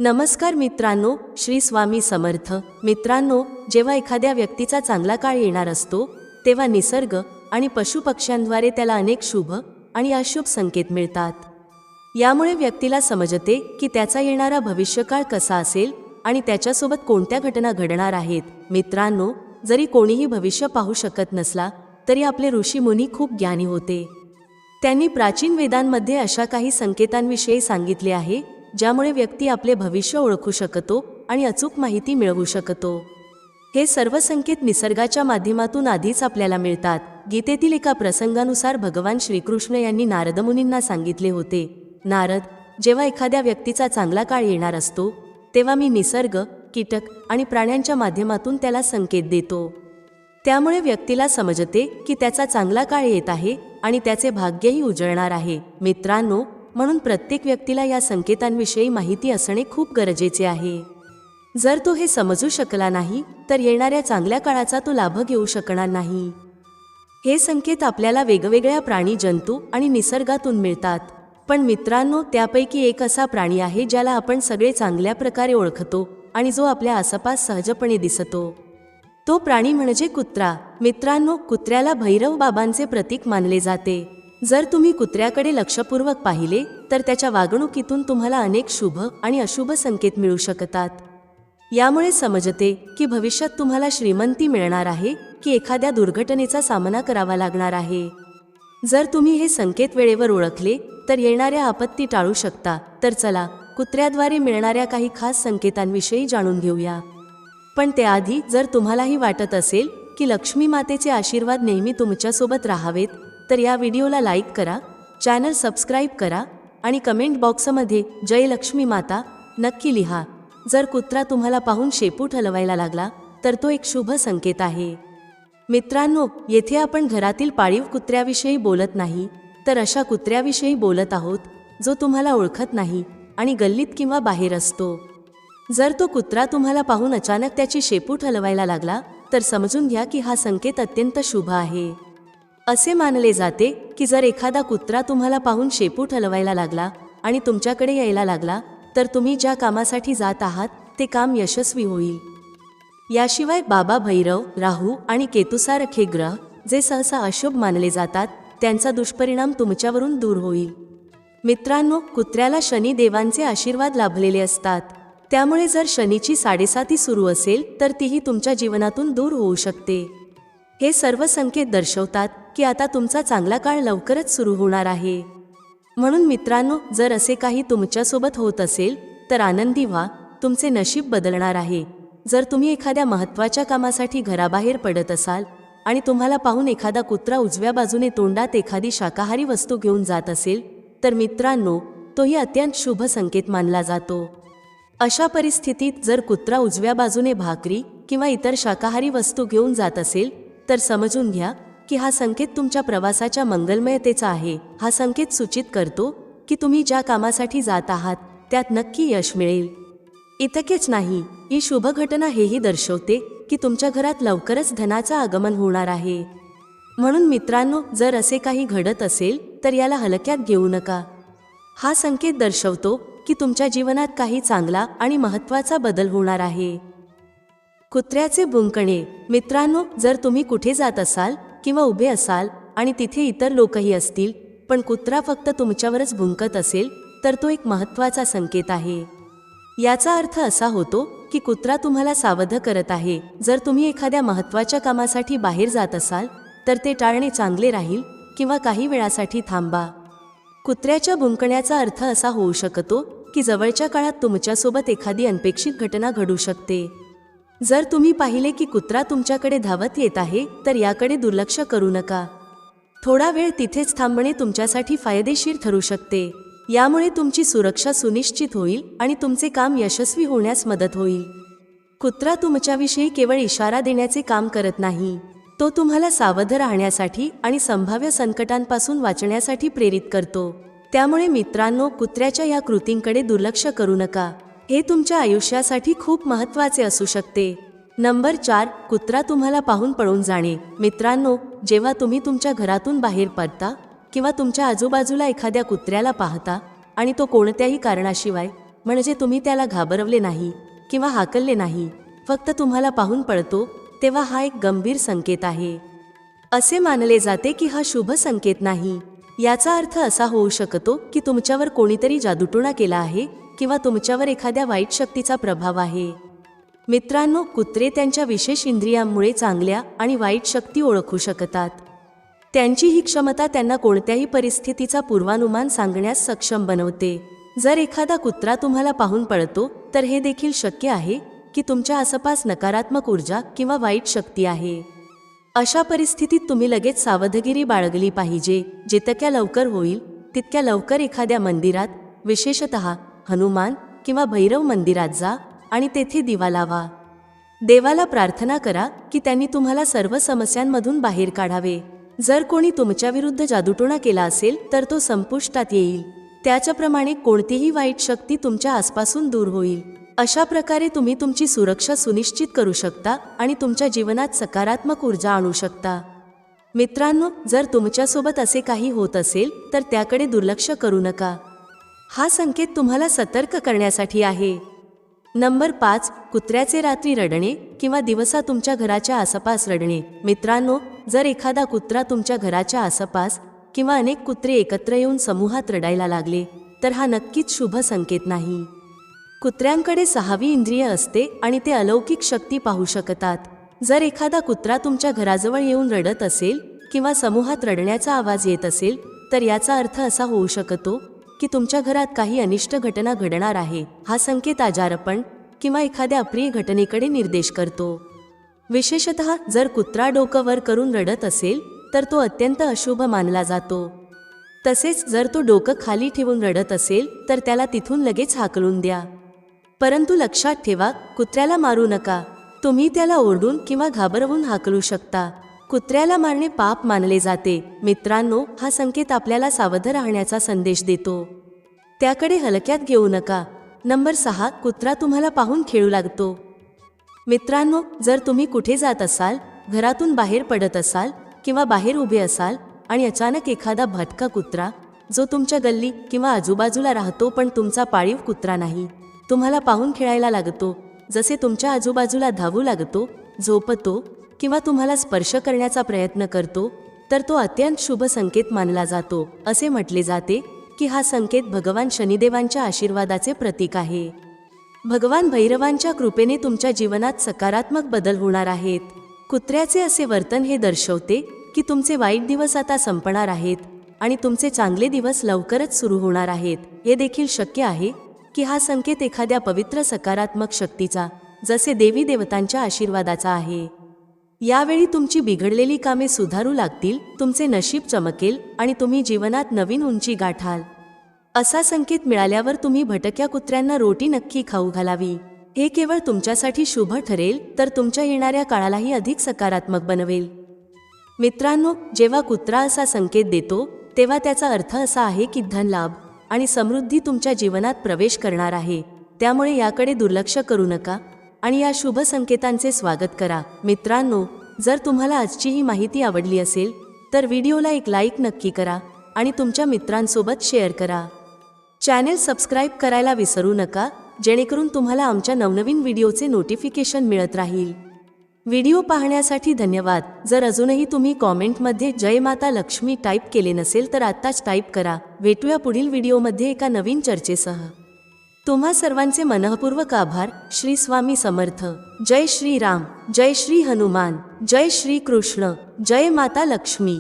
नमस्कार मित्रांनो, श्री स्वामी समर्थ. मित्रांनो, जेव्हा एखाद्या व्यक्तीचा चांगला काळ येणार असतो तेव्हा निसर्ग आणि पशुपक्ष्यांद्वारे त्याला अनेक शुभ आणि अशुभ संकेत मिळतात. यामुळे व्यक्तीला समजते की त्याचा येणारा भविष्यकाळ कसा असेल आणि त्याच्यासोबत कोणत्या घटना घडणार आहेत. मित्रांनो, जरी कोणीही भविष्य पाहू शकत नसला तरी आपले ऋषीमुनी खूप ज्ञानी होते. त्यांनी प्राचीन वेदांमध्ये अशा काही संकेतांविषयी सांगितले आहे ज्यामुळे व्यक्ती आपले भविष्य ओळखू शकतो आणि अचूक माहिती मिळवू शकतो. हे सर्व संकेत निसर्गाच्या माध्यमातून आधीच आपल्याला मिळतात. गीतेतील एका प्रसंगानुसार भगवान श्रीकृष्ण यांनी नारदमुनींना सांगितले होते, नारद, जेव्हा एखाद्या व्यक्तीचा चांगला काळ येणार असतो तेव्हा मी निसर्ग, कीटक आणि प्राण्यांच्या माध्यमातून त्याला संकेत देतो. त्यामुळे व्यक्तीला समजते की त्याचा चांगला काळ येत आहे आणि त्याचे भाग्यही उजळणार आहे. मित्रांनो, म्हणून प्रत्येक व्यक्तीला या संकेतांविषयी माहिती असणे खूप गरजेचे आहे. जर तो हे समजू शकला नाही तर येणाऱ्या चांगल्या काळाचा तो लाभ घेऊ शकणार नाही. हे संकेत आपल्याला वेगवेगळ्या प्राणी, जंतू आणि निसर्गातून मिळतात. पण मित्रांनो, त्यापैकी एक असा प्राणी आहे ज्याला आपण सगळे चांगल्या प्रकारे ओळखतो आणि जो आपल्या आसपास सहजपणे दिसतो. तो प्राणी म्हणजे कुत्रा. मित्रांनो, कुत्र्याला भैरव बाबांचे प्रतीक मानले जाते. जर तुम्ही कुत्र्याकडे लक्षपूर्वक पाहिले तर त्याच्या वागणुकीतून तुम्हाला अनेक शुभ आणि अशुभ संकेत मिळू शकतात. यामुळे समजते की भविष्यात तुम्हाला श्रीमंती मिळणार आहे की एखाद्या दुर्घटनेचा सामना करावा लागणार आहे. जर तुम्ही हे संकेत वेळेवर ओळखले तर येणाऱ्या आपत्ती टाळू शकता. तर चला, कुत्र्याद्वारे मिळणाऱ्या काही खास संकेतांविषयी जाणून घेऊया. पण त्याआधी जर तुम्हालाही वाटत असेल की लक्ष्मी मातेचे आशीर्वाद नेहमी तुमच्यासोबत राहावेत तर या व्हिडिओला लाईक करा, चॅनल सबस्क्राईब करा आणि कमेंट बॉक्समध्ये जय लक्ष्मी माता नक्की लिहा. जर कुत्रा तुम्हाला पाहून शेपूट हलवायला लागला तर तो एक शुभ संकेत आहे. मित्रांनो, येथे आपण घरातील पाळीव कुत्र्याविषयी बोलत नाही तर अशा कुत्र्याविषयी बोलत आहोत जो तुम्हाला ओळखत नाही आणि गल्लीत किंवा बाहेर असतो. जर तो कुत्रा तुम्हाला पाहून अचानक त्याची शेपूट हलवायला लागला तर समजून घ्या की हा संकेत अत्यंत शुभ आहे. असे मानले जाते की जर एखादा कुत्रा तुम्हाला पाहून शेपूट हलवायला लागला आणि तुमच्याकडे यायला लागला तर तुम्ही ज्या कामासाठी जात आहात ते काम यशस्वी होईल. याशिवाय बाबा भैरव, राहू आणि केतुसारखे ग्रह जे सहसा अशुभ मानले जातात त्यांचा दुष्परिणाम तुमच्यावरून दूर होईल. मित्रांनो, कुत्र्याला शनी देवांचे आशीर्वाद लाभलेले असतात. त्यामुळे जर शनीची 7.5 सुरू असेल तर तीही तुमच्या जीवनातून दूर होऊ शकते. हे सर्व संकेत दर्शवतात की आता तुमचा चांगला काळ लवकरच सुरू होणार आहे. म्हणून मित्रांनो, जर असे काही तुमच्यासोबत होत असेल तर आनंदी व्हा, तुमचे नशीब बदलणार आहे. जर तुम्ही एखाद्या महत्त्वाच्या कामासाठी घराबाहेर पडत असाल आणि तुम्हाला पाहून एखादा कुत्रा उजव्या बाजूने तोंडात एखादी शाकाहारी वस्तू घेऊन जात असेल तर मित्रांनो, तोही अत्यंत शुभ संकेत मानला जातो. अशा परिस्थितीत जर कुत्रा उजव्या बाजूने भाकरी किंवा इतर शाकाहारी वस्तू घेऊन जात असेल तर समजून घ्या की हा संकेत तुमच्या प्रवासाच्या मंगलमयतेचा आहे. हा संकेत सूचित करतो की तुम्ही ज्या कामासाठी जात आहात त्यात नक्की यश मिळेल. इतकेच नाही, ही शुभ घटना हेही दर्शवते की तुमच्या घरात लवकरच धनाचं आगमन होणार आहे. म्हणून मित्रांनो, जर असे काही घडत असेल तर याला हलक्यात घेऊ नका. हा संकेत दर्शवतो की तुमच्या जीवनात काही चांगला आणि महत्त्वाचा बदल होणार आहे. कुत्र्याचे भुंकणे. मित्रांनो, जर तुम्ही कुठे जात असाल किंवा उभे असाल आणि तिथे इतर लोकही असतील पण कुत्रा फक्त तुमच्यावरच भुंकत असेल तर तो एक महत्त्वाचा संकेत आहे. याचा अर्थ असा होतो की कुत्रा तुम्हाला सावध करत आहे. जर तुम्ही एखाद्या महत्त्वाच्या कामासाठी बाहेर जात असाल तर ते टाळणे चांगले राहील किंवा काही वेळासाठी थांबा. कुत्र्याच्या भुंकण्याचा अर्थ असा होऊ शकतो की जवळच्या काळात तुमच्यासोबत एखादी अनपेक्षित घटना घडू शकते. जर तुम्ही पाहिले की कुत्रा तुमच्याकडे धावत येत आहे तर याकडे दुर्लक्ष करू नका. थोडा वेळ तिथेच थांबणे तुमच्यासाठी फायदेशीर ठरू शकते. यामुळे तुमची सुरक्षा सुनिश्चित होईल आणि तुमचे काम यशस्वी होण्यास मदत होईल. कुत्रा तुमच्याविषयी केवळ इशारा देण्याचे काम करत नाही, तो तुम्हाला सावध राहण्यासाठी आणि संभाव्य संकटांपासून वाचण्यासाठी प्रेरित करतो. त्यामुळे मित्रांनो, कुत्र्याच्या या कृतींकडे दुर्लक्ष करू नका. हे तुमच्या आयुष्यासाठी खूप महत्त्वाचे असू शकते. नंबर 4, कुत्रा तुम्हाला पाहून पळून जाणे. मित्रांनो, जेव्हा तुम्ही तुमच्या घरातून बाहेर पडता किंवा तुमच्या आजूबाजूला एखाद्या कुत्र्याला पाहता आणि तो कोणत्याही कारणाशिवाय म्हणजे तुम्ही त्याला घाबरवले नाही किंवा हाकलले नाही, फक्त तुम्हाला पाहून पळतो, तेव्हा हा एक गंभीर संकेत आहे. असे मानले जाते की हा शुभ संकेत नाही. याचा अर्थ असा होऊ शकतो की तुमच्यावर कोणीतरी जादूटोणा केला आहे किंवा तुमच्यावर एखाद्या वाईट शक्तीचा प्रभाव आहे. मित्रांनो, कुत्रे त्यांच्या विशेष इंद्रियांमुळे चांगल्या आणि वाईट शक्ती ओळखू शकतात. त्यांची ही क्षमता त्यांना कोणत्याही परिस्थितीचा पूर्वानुमान सांगण्यास सक्षम बनवते. जर एखादा कुत्रा तुम्हाला पाहून पळतो, तर हे देखील शक्य आहे की तुमच्या आसपास नकारात्मक ऊर्जा किंवा वाईट शक्ती आहे. अशा परिस्थितीत तुम्ही लगेच सावधगिरी बाळगली पाहिजे. जितक्या लवकर होईल तितक्या लवकर एखाद्या मंदिरात, विशेषतः हनुमान किंवा भैरव मंदिरात जा आणि तेथे दिवा लावा. देवाला प्रार्थना करा की त्यांनी तुम्हाला सर्व समस्यांमधून बाहेर काढावे. जर कोणी तुमच्याविरुद्ध जादूटोणा केला असेल तर तो संपुष्टात येईल. त्याच्याप्रमाणे कोणतीही वाईट शक्ती तुमच्या आसपासून दूर होईल. अशा प्रकारे तुम्ही तुमची सुरक्षा सुनिश्चित करू शकता आणि तुमच्या जीवनात सकारात्मक ऊर्जा आणू शकता. मित्रांनो, जर तुमच्यासोबत असे काही होत असेल तर त्याकडे दुर्लक्ष करू नका. हा संकेत तुम्हाला सतर्क करण्यासाठी आहे. नंबर 5. कुत्र्याचे रात्री रडणे किंवा दिवसा तुमच्या घराच्या आसपास रडणे. मित्रांनो, जर एखादा कुत्रा तुमच्या घराच्या आसपास किंवा अनेक कुत्रे एकत्र येऊन समूहात रडायला लागले, तर हा नक्कीच शुभ संकेत नाही. कुत्र्यांकडे 6वी इंद्रिय असते आणि ते अलौकिक शक्ती पाहू शकतात. जर एखादा कुत्रा तुमच्या घराजवळ येऊन रडत असेल किंवा समूहात रडण्याचा आवाज येत असेल, तर याचा अर्थ असा होऊ शकतो की तुमच्या घरात काही अनिष्ट घटना घडणार आहे. हा संकेत आजारपण किंवा एखाद्या अप्रिय घटनेकडे निर्देश करतो. विशेषतः जर कुत्रा डोकं वर करून रडत असेल तर तो अत्यंत अशुभ मानला जातो. तसेच जर तो डोकं खाली ठेवून रडत असेल तर त्याला तिथून लगेच हाकलून द्या. परंतु लक्षात ठेवा, कुत्र्याला मारू नका. तुम्ही त्याला ओरडून किंवा घाबरवून हाकलू शकता. कुत्र्याला मारणे पाप मानले जाते. मित्रांनो, हा संकेत आपल्याला सावध राहण्याचा संदेश देतो. त्याकडे हलक्यात घेऊ नका. नंबर 6. कुत्रा तुम्हाला पाहून खेळू लागतो. मित्रांनो, जर तुम्ही कुठे जात असाल, घरातून बाहेर पडत असाल किंवा बाहेर उभे असाल आणि अचानक एखादा भटका कुत्रा, जो तुमच्या गल्ली किंवा आजूबाजूला राहतो पण तुमचा पाळीव कुत्रा नाही, तुम्हाला पाहून खेळायला लागतो, जसे तुमच्या आजूबाजूला धावू लागतो, झोपतो किंवा तुम्हाला स्पर्श करण्याचा प्रयत्न करतो, तर तो अत्यंत शुभ संकेत मानला जातो. असे म्हटले जाते की हा संकेत भगवान शनिदेवांच्या आशीर्वादाचे प्रतीक आहे. भगवान भैरवांच्या कृपेने तुमच्या जीवनात सकारात्मक बदल होणार आहेत. कुत्र्याचे असे वर्तन हे दर्शवते की तुमचे वाईट दिवस आता संपणार आहेत आणि तुमचे चांगले दिवस लवकरच सुरू होणार आहेत. हे देखील शक्य आहे की हा संकेत एखाद्या पवित्र सकारात्मक शक्तीचा, जसे देवी देवतांच्या आशीर्वादाचा आहे. यावेळी तुमची बिघडलेली कामे सुधारू लागतील, तुमचे नशीब चमकेल आणि तुम्ही जीवनात नवीन उंची गाठाल. असा संकेत मिळाल्यावर तुम्ही भटक्या कुत्र्यांना रोटी नक्की खाऊ घालावी. हे केवळ तुमच्यासाठी शुभ ठरेल, तर तुमच्या येणाऱ्या काळालाही अधिक सकारात्मक बनवेल. मित्रांनो, जेव्हा कुत्रा असा संकेत देतो तेव्हा त्याचा अर्थ असा आहे की धनलाभ आणि समृद्धी तुमच्या जीवनात प्रवेश करणार आहे. त्यामुळे याकडे दुर्लक्ष करू नका आणि या शुभ संकेतांचे स्वागत करा. मित्रांनो, जर तुम्हाला आजची ही माहिती आवडली असेल तर व्हिडिओला एक लाईक नक्की करा आणि तुमच्या मित्रांसोबत शेअर करा. चॅनेल सबस्क्राईब करायला विसरू नका, जेणेकरून तुम्हाला आमच्या नवनवीन व्हिडिओचे नोटिफिकेशन मिळत राहील. व्हिडिओ पाहण्यासाठी धन्यवाद. जर अजूनही तुम्ही कॉमेंटमध्ये जय माता लक्ष्मी टाईप केले नसेल तर आत्ताच टाईप करा. भेटूया पुढील व्हिडिओमध्ये एका नवीन चर्चेसह. तुम्हा सर्वांचे मनःपूर्वक आभार. श्री स्वामी समर्थ. जय श्री राम, जय श्री हनुमान, जय श्री कृष्ण, जय माता लक्ष्मी.